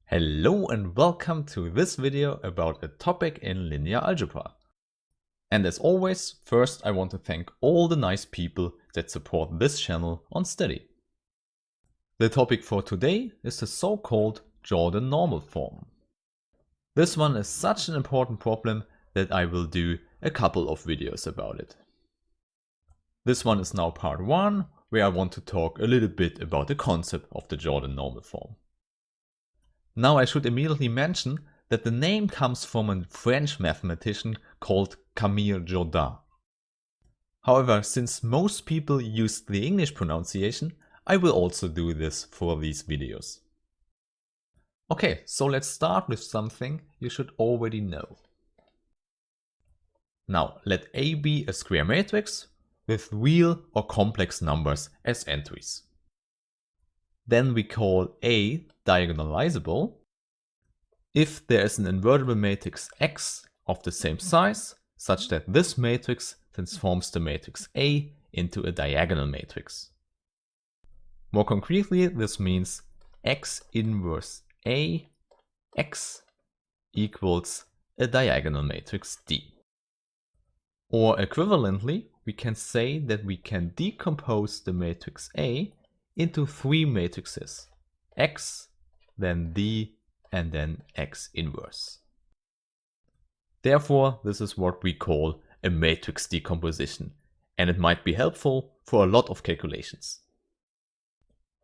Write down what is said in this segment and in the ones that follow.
Hello and welcome to this video about a topic in linear algebra. And as always, first I want to thank all the nice people that support this channel on Steady. The topic for today is the so-called Jordan normal form. This one is such an important problem that I will do a couple of videos about it. This one is now part 1, where I want to talk a little bit about the concept of the Jordan normal form. Now I should immediately mention that the name comes from a French mathematician called Camille Jordan. However, since most people use the English pronunciation, I will also do this for these videos. Okay, so let's start with something you should already know. Now, let A be a square matrix with real or complex numbers as entries. Then we call A diagonalizable if there is an invertible matrix X of the same size, such that this matrix transforms the matrix A into a diagonal matrix. More concretely, this means X inverse A X equals a diagonal matrix D. Or equivalently, we can say that we can decompose the matrix A into 3 matrices, X, then D, and then X inverse. Therefore, this is what we call a matrix decomposition, and it might be helpful for a lot of calculations.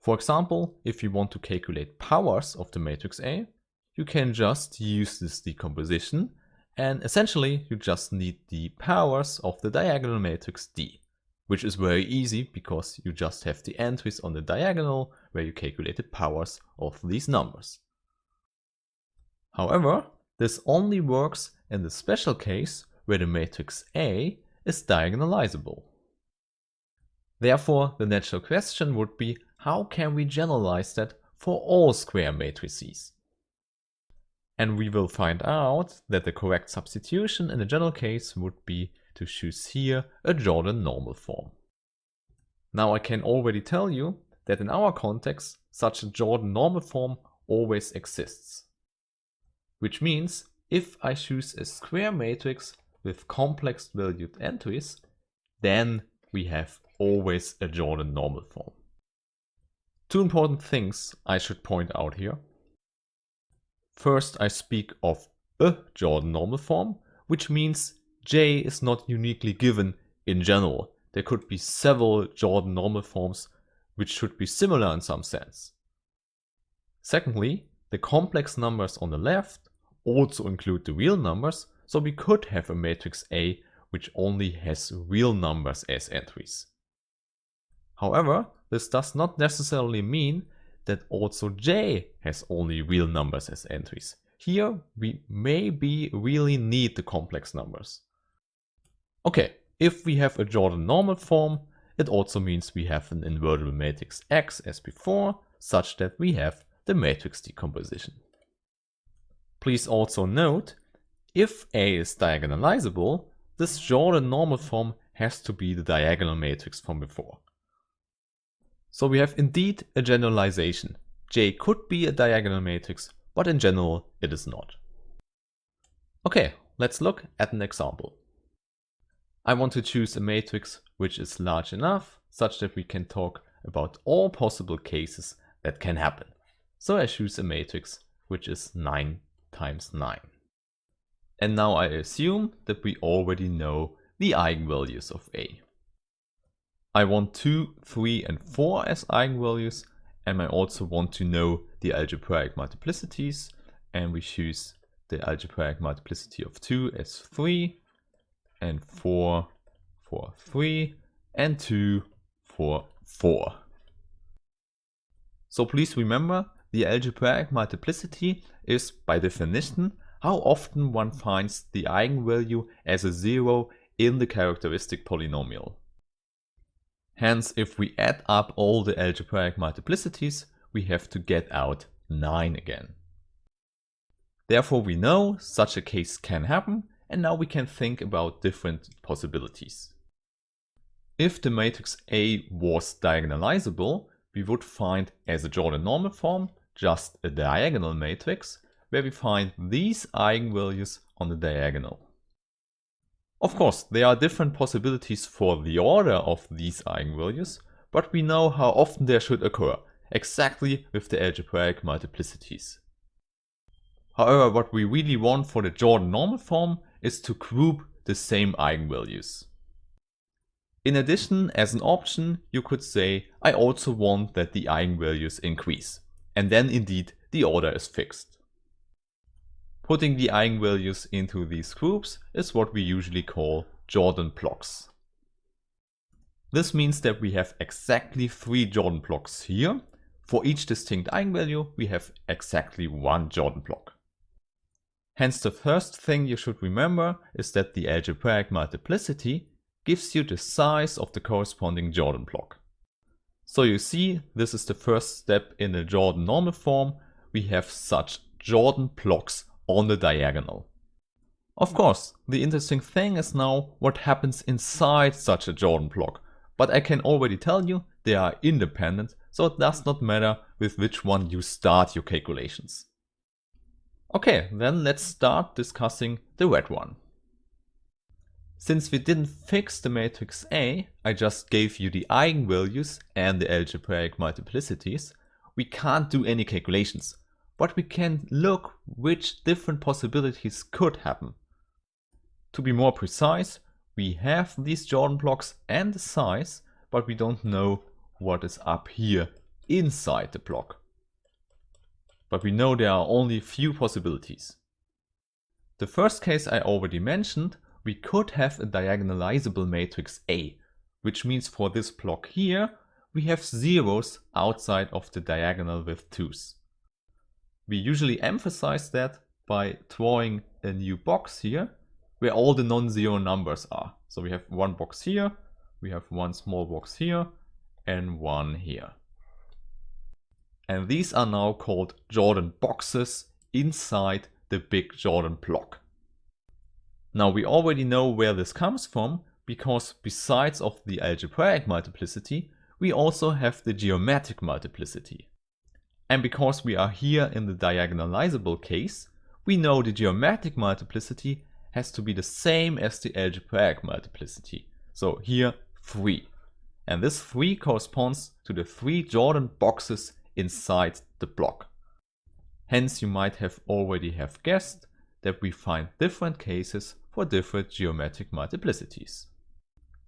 For example, if you want to calculate powers of the matrix A, you can just use this decomposition, and essentially you just need the powers of the diagonal matrix D. Which is very easy because you just have the entries on the diagonal where you calculate the powers of these numbers. However, this only works in the special case where the matrix A is diagonalizable. Therefore, the natural question would be, how can we generalize that for all square matrices? And we will find out that the correct substitution in the general case would be to choose here a Jordan normal form. Now I can already tell you that in our context such a Jordan normal form always exists. Which means if I choose a square matrix with complex valued entries, then we have always a Jordan normal form. Two important things I should point out here. First, I speak of a Jordan normal form, which means J is not uniquely given in general. There could be several Jordan normal forms which should be similar in some sense. Secondly, the complex numbers on the left also include the real numbers, so we could have a matrix A which only has real numbers as entries. However, this does not necessarily mean that also J has only real numbers as entries. Here we maybe really need the complex numbers. Okay, if we have a Jordan normal form, it also means we have an invertible matrix X as before, such that we have the matrix decomposition. Please also note, if A is diagonalizable, this Jordan normal form has to be the diagonal matrix from before. So we have indeed a generalization. J could be a diagonal matrix, but in general it is not. Okay, let's look at an example. I want to choose a matrix which is large enough such that we can talk about all possible cases that can happen. So I choose a matrix which is 9 times 9. And now I assume that we already know the eigenvalues of A. I want 2, 3 and 4 as eigenvalues, and I also want to know the algebraic multiplicities, and we choose the algebraic multiplicity of 2 as 3, and 4 for 3, and 2 for 4. So please remember, the algebraic multiplicity is, by definition, how often one finds the eigenvalue as a 0 in the characteristic polynomial. Hence, if we add up all the algebraic multiplicities, we have to get out 9 again. Therefore, we know such a case can happen, and now we can think about different possibilities. If the matrix A was diagonalizable, we would find as a Jordan normal form just a diagonal matrix where we find these eigenvalues on the diagonal. Of course, there are different possibilities for the order of these eigenvalues, but we know how often they should occur, exactly with the algebraic multiplicities. However, what we really want for the Jordan normal form is to group the same eigenvalues. In addition, as an option, you could say, I also want that the eigenvalues increase. And then indeed, the order is fixed. Putting the eigenvalues into these groups is what we usually call Jordan blocks. This means that we have exactly 3 Jordan blocks here. For each distinct eigenvalue, we have exactly 1 Jordan block. Hence, the first thing you should remember is that the algebraic multiplicity gives you the size of the corresponding Jordan block. So you see, this is the first step in the Jordan normal form. We have such Jordan blocks on the diagonal. Of course, the interesting thing is now what happens inside such a Jordan block. But I can already tell you they are independent, so it does not matter with which one you start your calculations. Okay, then let's start discussing the red one. Since we didn't fix the matrix A, I just gave you the eigenvalues and the algebraic multiplicities. We can't do any calculations, but we can look which different possibilities could happen. To be more precise, we have these Jordan blocks and the size, but we don't know what is up here inside the block. But we know there are only few possibilities. The first case I already mentioned, we could have a diagonalizable matrix A, which means for this block here, we have zeros outside of the diagonal with 2's. We usually emphasize that by drawing a new box here, where all the non-zero numbers are. So we have one box here, we have one small box here, and one here. And these are now called Jordan boxes inside the big Jordan block. Now we already know where this comes from, because besides of the algebraic multiplicity, we also have the geometric multiplicity. And because we are here in the diagonalizable case, we know the geometric multiplicity has to be the same as the algebraic multiplicity. So here 3. And this 3 corresponds to the 3 Jordan boxes inside the block. Hence you might have already have guessed that we find different cases for different geometric multiplicities.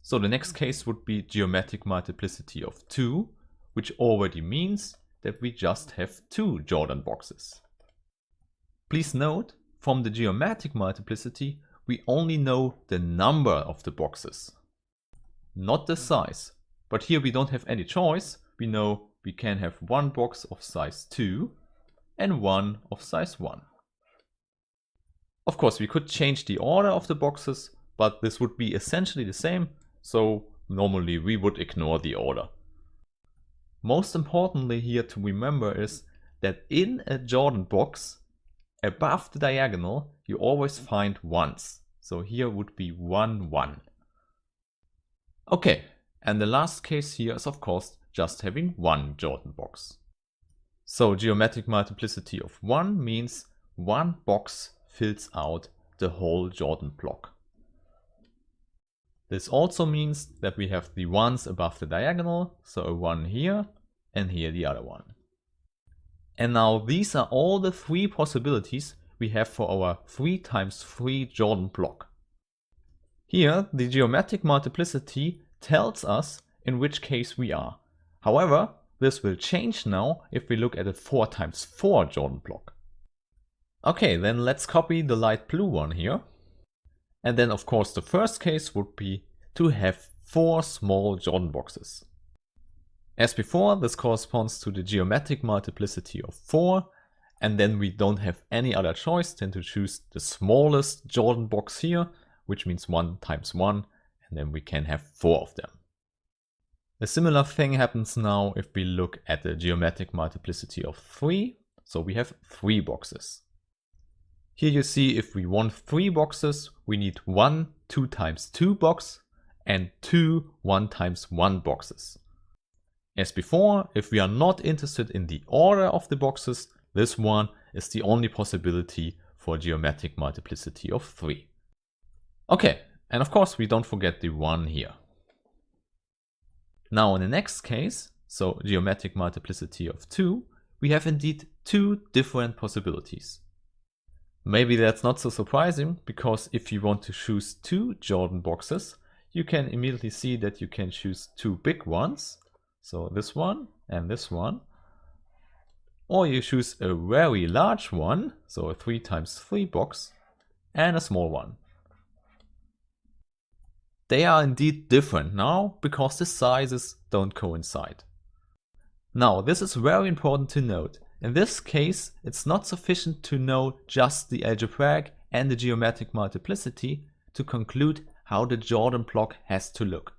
So the next case would be geometric multiplicity of 2, which already means that we just have 2 Jordan boxes. Please note, from the geometric multiplicity, we only know the number of the boxes, not the size. But here we don't have any choice. We know we can have one box of size 2 and one of size 1. Of course, we could change the order of the boxes, but this would be essentially the same, so normally we would ignore the order. Most importantly here to remember is that in a Jordan box, above the diagonal, you always find 1's. So here would be 1, 1. Okay, and the last case here is of course just having one Jordan box. So geometric multiplicity of 1 means one box fills out the whole Jordan block. This also means that we have the 1's above the diagonal, so a 1 here and here the other one. And now these are all the 3 possibilities we have for our 3 times 3 Jordan block. Here the geometric multiplicity tells us in which case we are. However, this will change now if we look at a 4 times 4 Jordan block. Okay, then let's copy the light blue one here. And then of course the first case would be to have 4 small Jordan boxes. As before, this corresponds to the geometric multiplicity of 4, and then we don't have any other choice than to choose the smallest Jordan box here, which means 1 times 1, and then we can have 4 of them. A similar thing happens now if we look at the geometric multiplicity of 3, so we have 3 boxes. Here you see if we want 3 boxes, we need 1 2 times 2 box and 2 1 times 1 boxes. As before, if we are not interested in the order of the boxes, this one is the only possibility for geometric multiplicity of 3. Okay, and of course we don't forget the 1 here. Now in the next case, so geometric multiplicity of 2, we have indeed 2 different possibilities. Maybe that's not so surprising, because if you want to choose 2 Jordan boxes, you can immediately see that you can choose 2 big ones, so this one and this one, or you choose a very large one, so a 3 times 3 box, and a small one. They are indeed different now, because the sizes don't coincide. Now, this is very important to note. In this case, it's not sufficient to know just the algebraic and the geometric multiplicity to conclude how the Jordan block has to look.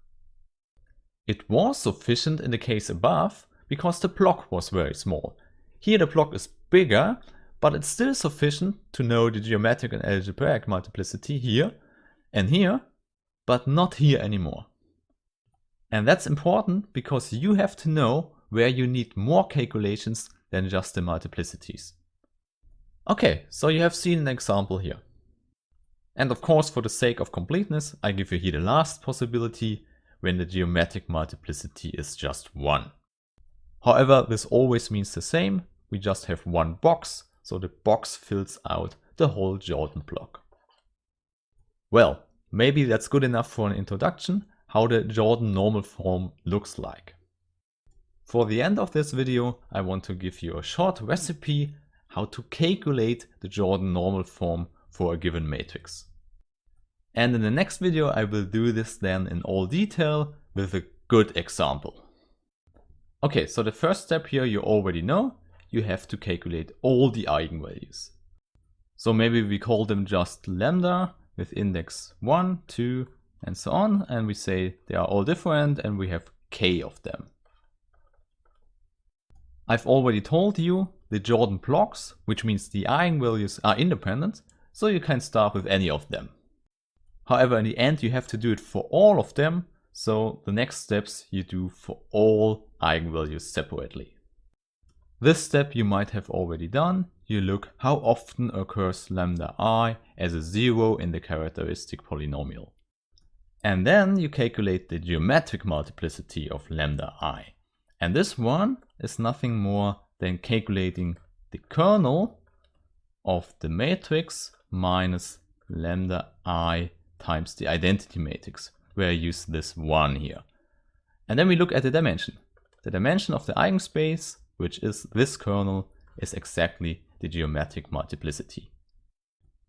It was sufficient in the case above because the block was very small. Here the block is bigger, but it's still sufficient to know the geometric and algebraic multiplicity here and here, but not here anymore. And that's important because you have to know where you need more calculations than just the multiplicities. Okay, so you have seen an example here. And of course, for the sake of completeness, I give you here the last possibility when the geometric multiplicity is just 1. However, this always means the same. We just have one box, so the box fills out the whole Jordan block. Well, maybe that's good enough for an introduction how the Jordan normal form looks like. For the end of this video, I want to give you a short recipe how to calculate the Jordan normal form for a given matrix. And in the next video, I will do this then in all detail with a good example. Okay, so the first step here you already know, you have to calculate all the eigenvalues. So maybe we call them just lambda with index 1, 2, and so on, and we say they are all different and we have k of them. I've already told you the Jordan blocks, which means the eigenvalues are independent, so you can start with any of them. However, in the end you have to do it for all of them, so the next steps you do for all eigenvalues separately. This step you might have already done. You look how often occurs lambda I as a 0 in the characteristic polynomial. And then you calculate the geometric multiplicity of lambda I. And this one is nothing more than calculating the kernel of the matrix minus lambda I times the identity matrix, where I use this 1 here. And then we look at the dimension. The dimension of the eigenspace, which is this kernel, is exactly the geometric multiplicity.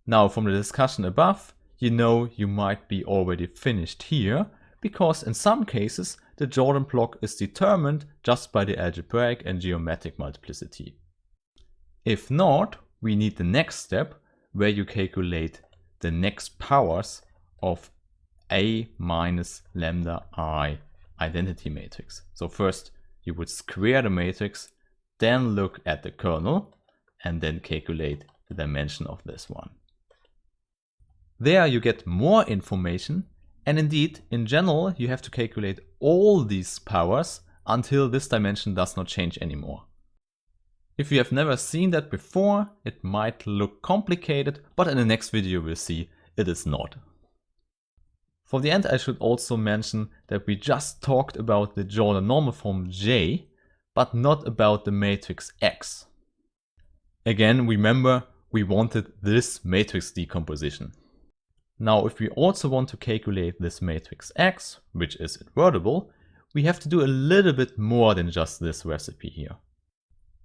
Now from the discussion above, you know you might be already finished here, because in some cases the Jordan block is determined just by the algebraic and geometric multiplicity. If not, we need the next step where you calculate the next powers of A minus lambda I identity matrix. So first you would square the matrix, then look at the kernel, and then calculate the dimension of this one. There you get more information, and indeed, in general, you have to calculate all these powers until this dimension does not change anymore. If you have never seen that before, it might look complicated, but in the next video we'll see it is not. For the end, I should also mention that we just talked about the Jordan normal form J, but not about the matrix X. Again, remember, we wanted this matrix decomposition. Now, if we also want to calculate this matrix X, which is invertible, we have to do a little bit more than just this recipe here.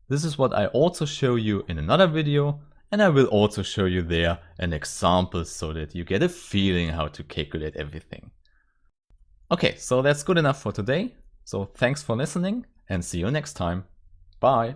This is what I also show you in another video, and I will also show you there an example so that you get a feeling how to calculate everything. Okay, so that's good enough for today. So thanks for listening and see you next time. Bye.